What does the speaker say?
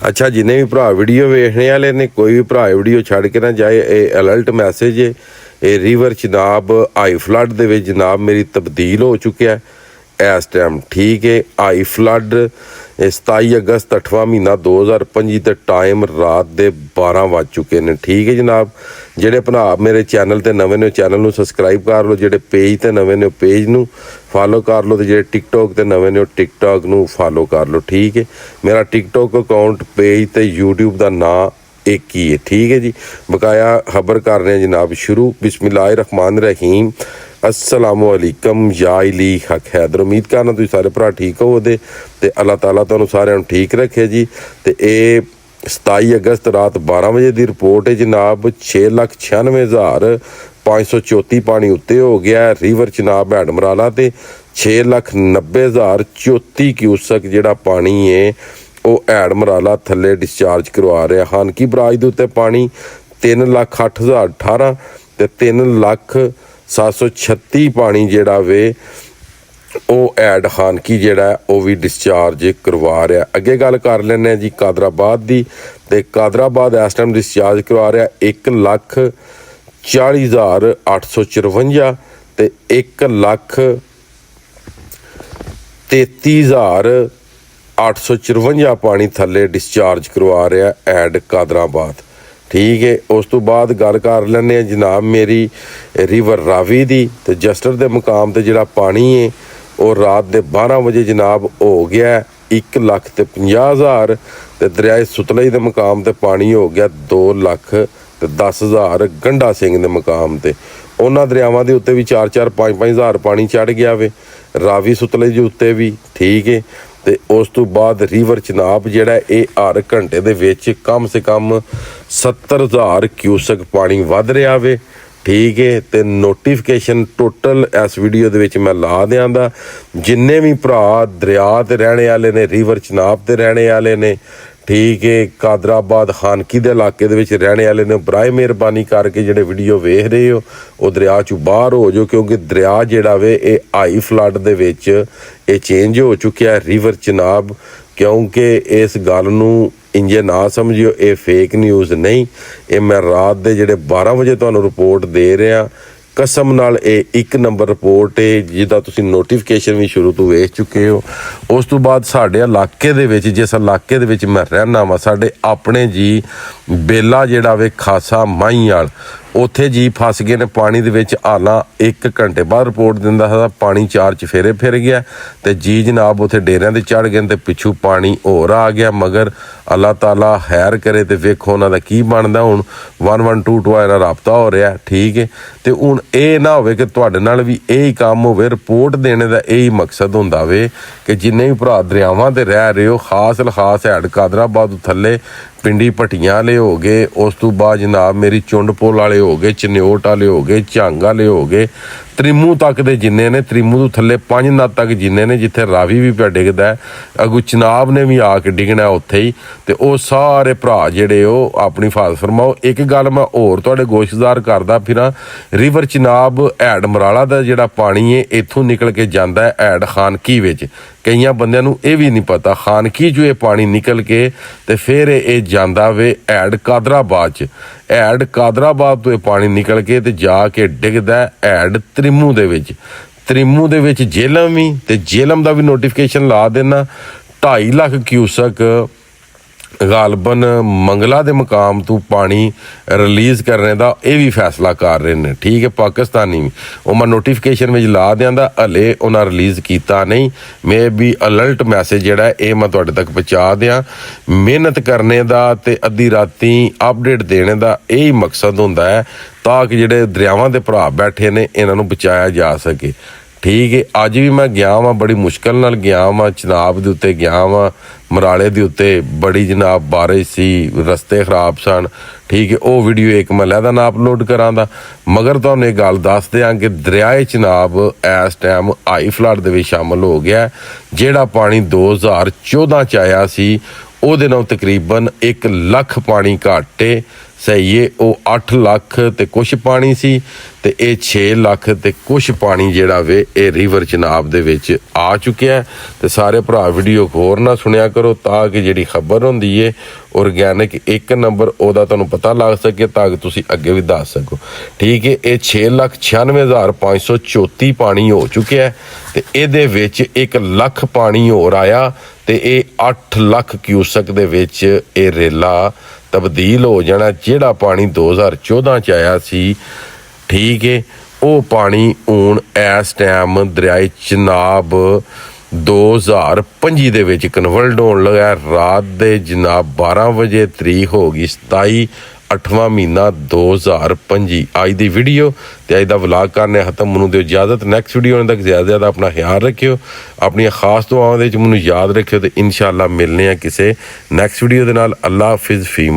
अच्छा जिन्हें भी भरा वीडियो वेखने वाले ने कोई भी भरा वीडियो छड़ के ना जाए, ये अलर्ट मैसेज है। ये रिवर जनाब हाई फ्लड दे विच जनाब मेरी तब्दील हो चुका है इस टाइम। ठीक है, हाई फ्लड 27 अगस्त 8वां महीना 2025 ते टाइम रात के 12 वज चुके हैं। ठीक है जनाब, ਜਿਹੜੇ ਭਰਾ ਮੇਰੇ ਚੈਨਲ ਤੇ ਨਵੇਂ ਨੇ ਚੈਨਲ ਨੂੰ ਸਬਸਕ੍ਰਾਈਬ ਕਰ ਲਓ, ਜਿਹੜੇ ਪੇਜ ਤੇ ਨਵੇਂ ਨੇ ਪੇਜ ਨੂੰ ਫਾਲੋ ਕਰ ਲਓ, ਤੇ ਜਿਹੜੇ ਟਿਕਟੋਕ ਤੇ ਨਵੇਂ ਨੇ ਟਿਕਟੋਕ ਨੂੰ ਫਾਲੋ ਕਰ ਲਓ। ਠੀਕ ਹੈ, ਮੇਰਾ ਟਿਕਟੋਕ ਅਕਾਊਂਟ पेज ਤੇ यूट्यूब ਦਾ ਨਾਂ एक ही है। ठीक है जी, बकाया खबर कर रहे हैं जनाब शुरू। बिस्मिल्लाहिर्रहमानिर्रहीम, अस्सलामुअलैकुम या इली हक हैदर। उम्मीद करना तुम सारे भरा ठीक हो ते अल्लाह ताला तुहानू सारिਆਂ ਨੂੰ ठीक रखे जी। तो ये 27 अगस्त रात 12 बजे की रिपोर्ट है जनाब। 6,96,534 पानी उत्ते हो गया रिवर चनाब हैडमराला ते 6,90,034 क्यूसक जिहड़ा पानी है ਉਹ हैडमराला थले डिस्चार्ज करवा रहा। हानकी बराज के उत्ते पानी 3,08,018 ते 3,07,36 पानी जिहड़ा वे ਉਹ ਐਡ ਹਾਨਕੀ ਜਿਹੜਾ ਉਹ ਵੀ ਡਿਸਚਾਰਜ ਕਰਵਾ ਰਿਹਾ। ਅੱਗੇ ਗੱਲ ਕਰ ਲੈਂਦੇ ਹਾਂ ਜੀ ਕਾਦਰਾਬਾਦ ਦੀ। ਤੇ ਕਾਦਰਾਬਾਦ ਇਸ ਟਾਈਮ ਡਿਸਚਾਰਜ ਕਰਵਾ ਰਿਹਾ 1,40,854 ਤੇ 1,33,854 ਪਾਣੀ ਥੱਲੇ ਡਿਸਚਾਰਜ ਕਰਵਾ ਰਿਹਾ ਐਡ ਕਾਦਰਾਬਾਦ। ठीक है, उस तो बाद गल कर लें जनाब मेरी रिवर रावी दी। तो जस्टर के मुकाम पर जोड़ा पानी है वो रात के 12 बजे जनाब हो गया 1,50,000। तो दरियाए सुतलई के मुकाम पर पानी हो गया 2,10,000। गंडा सिंह के मुकाम पर उन्होंने दरियावां के उत्ते भी 4-4, 5-5 हज़ार पानी चढ़ गया वे रावी सुतलई के उत्ते भी। ठीक है, तो उस तो बाद रिवर चनाब जिहड़ा ये हर घंटे दे विच कम से कम 70,000 क्यूसक पानी वध रहा वे। ठीक है, तो नोटिफिकेशन टोटल इस वीडियो दे विच मैं ला दियांदा। जिन्ने भी भरा दरिया ते रहने वाले ने, रिवर चनाब ते रहने वाले ने, ठीक है, कादराबाद हानकी दे इलाके दे विच रहने वाले ने, बराए मेहरबानी करके जिहड़े वीडियो वेख रहे हो वो दरिया चों बाहर हो जाओ, क्योंकि दरिया जिहड़ा वे ये हाई फ्लड दे विच ये चेंज हो चुका है रिवर चनाब। क्योंकि इस गल नूं इंजे ना समझियो ये फेक न्यूज़ नहीं, ये मैं रात के जिहड़े 12 बजे तुहानूं रिपोर्ट दे रहा कसम नाल। ये 1 नंबर रिपोर्ट है जिहदा तुसीं नोटिफिकेशन भी शुरू तो वेख चुके हो। उस तो बाद साडे इलाके दे विच, जिस इलाके दे विच मैं रहना वा, साडे अपने जी बेला जिहड़ा वे खासा माहीवाल उत्थे जी फस गए ने पानी दे विच। हालां 1 घंटे बाद रिपोर्ट दिंदा था पानी 4 चफेरे फिर गया ते जी जनाब उत्थे डेरियां ते चढ़ गए ते पिछू पानी होर आ गया। मगर अल्लाह ताला खैर करे तो वेखो उन्हां दा की बनदा। हुण 1122 नाल राबता हो रहा। ठीक है, तो हुण ये ना होवे कि तुहाडे नाल भी यही काम होवे। रिपोर्ट देने का यही मकसद हुंदा वे कि जिन्ने भी भरा दरियावां ते रह रहे हो, खास खास हैड कादराबाद थल्ले पिंडी भट्टियां वाले हो गए, उस तो बाद जनाब मेरी चुंड पुल वाले हो गए, चन्योट वाले हो गए, झंग वाले हो गए, त्रिमू तक दे जिन्ने ने, त्रिमू तो थल्ले 5 नद तक जिन्ने ने, जिथे रावी भी पिया डिगदा है, अगू चनाब ने भी आके डिगना उत्थे ही। तो वो सारे भरा जिहड़े हो अपनी हिफाजत फरमाओ। एक गल मैं होर तुहाडे गोशतदार करदा फिरां, रिवर चनाब हैडमराला दा जिहड़ा पानी है इत्थों निकल के जांदा है हैड खानकी विच। कईयां बंदियां नूं ये भी नहीं पता खानकी जो ये पानी निकल के तो फिर ये जांदा वे हैड कादराबाद च। हैड कादराबाद तो ये पानी निकल के तो जाके डिगदा हैड त्रिमू दे विच। त्रिमू दे विच झेलम भी, तो झेलम का भी नोटिफिकेशन ला देना। 2.5 लाख क्यूसक गालबन मंगला के मुकाम तो पानी रिलीज़ करने का यह भी फैसला कर रहे हैं। ठीक है, पाकिस्तानी भी वो मैं नोटिफिकेशन में ला दियांदा, हले उन्हें रिलीज़ किया नहीं। मे भी अलर्ट मैसेज जिहड़ा ये मैं तुहाडे तक पहुँचा दियाँ। मेहनत करने का ते अद्धी राती अपडेट देने का यही मकसद हुंदा है ताकि जिहड़े दरियावां दे भरा बैठे ने इन्हां नूं बचाया जा सके। ठीक है, अज भी मैं गया वां, बड़ी मुश्किल नाल गया वां, चनाब दे उत्ते गया वां, मराले दे उत्ते बड़ी जनाब बारिश सी, रस्ते खराब सन। ठीक है, वो वीडियो एक मैं लैदा ना अपलोड करांदा। मगर तुहानूं एक गल दस दियां कि दरियाए चनाब इस टाइम हाई फ्लड दे विच शामिल हो गया। जिहड़ा पानी 2014 च आया सी ਉਹਦੇ ਨਾਲ तकरीबन 1 ਲੱਖ पानी घट है। सही है, वो 8 ਲੱਖ ਤੇ कुछ पानी सी। ਤੇ ਇਹ 6 ਲੱਖ ਤੇ ਕੁਛ ਪਾਣੀ ਜਿਹੜਾ ਵੇ ਇਹ ਰਿਵਰ ਚਨਾਬ ਦੇ ਵਿੱਚ ਆ ਚੁੱਕਿਆ। ਤੇ ਸਾਰੇ ਭਰਾ ਵੀਡੀਓ ਹੋਰ ਨਾ ਸੁਣਿਆ ਕਰੋ ਤਾਂ ਕਿ ਜਿਹੜੀ ਖਬਰ ਹੁੰਦੀ ਏ ਆਰਗੈਨਿਕ 1 ਨੰਬਰ ਉਹਦਾ ਤੁਹਾਨੂੰ ਪਤਾ ਲੱਗ ਸਕੇ ਤਾਂ ਕਿ ਤੁਸੀਂ ਅੱਗੇ ਵੀ ਦੱਸ ਸਕੋ। ਠੀਕ ਹੈ, ਇਹ 6,96,534 ਪਾਣੀ ਹੋ ਚੁੱਕਿਆ ਤੇ ਇਹਦੇ ਵਿੱਚ 1 ਲੱਖ ਪਾਣੀ ਹੋਰ ਆਇਆ ਤੇ ਇਹ 8 ਲੱਖ ਕਿਊਸਕ ਦੇ ਵਿੱਚ ਇਹ ਰੇਲਾ ਤਬਦੀਲ ਹੋ ਜਾਣਾ। ਜਿਹੜਾ ਪਾਣੀ 2014 ਚ ਆਇਆ ਸੀ, ਠੀਕ ਹੈ, ਉਹ ਪਾਣੀ ਹੁਣ ਇਸ ਟਾਈਮ ਦਰਿਆਏ ਚਨਾਬ 2025 ਦੇ ਵਿੱਚ ਕਨਵਰਟ ਹੋਣ ਲੱਗਾ। ਰਾਤ ਦੇ ਜਨਾਬ 12 ਵਜੇ ਤਰੀਕ ਹੋ ਗਈ 27 8ਵਾਂ ਮਹੀਨਾ 2025। ਅੱਜ ਦੀ ਵੀਡੀਓ ਤੇ ਅੱਜ ਦਾ ਵਲੌਗ ਕਰਨੇ ਖਤਮ। ਮੈਨੂੰ ਦਿਓ ਇਜਾਜ਼ਤ। ਨੈਕਸਟ ਵੀਡੀਓ ਤੱਕ ਜ਼ਿਆਦਾ ਆਪਣਾ ਖਿਆਲ ਰੱਖਿਓ, ਆਪਣੀਆਂ ਖਾਸ ਦੁਆਵਾਂ ਦੇ ਵਿੱਚ ਮੈਨੂੰ ਯਾਦ ਰੱਖਿਓ ਤੇ ਇਨਸ਼ਾਅੱਲਾ ਮਿਲਨੇ ਆ ਕਿਸੇ ਨੈਕਸਟ ਵੀਡੀਓ ਦੇ ਨਾਲ। ਅੱਲਾ ਹਾਫਿਜ਼ ਫੀਮਾ।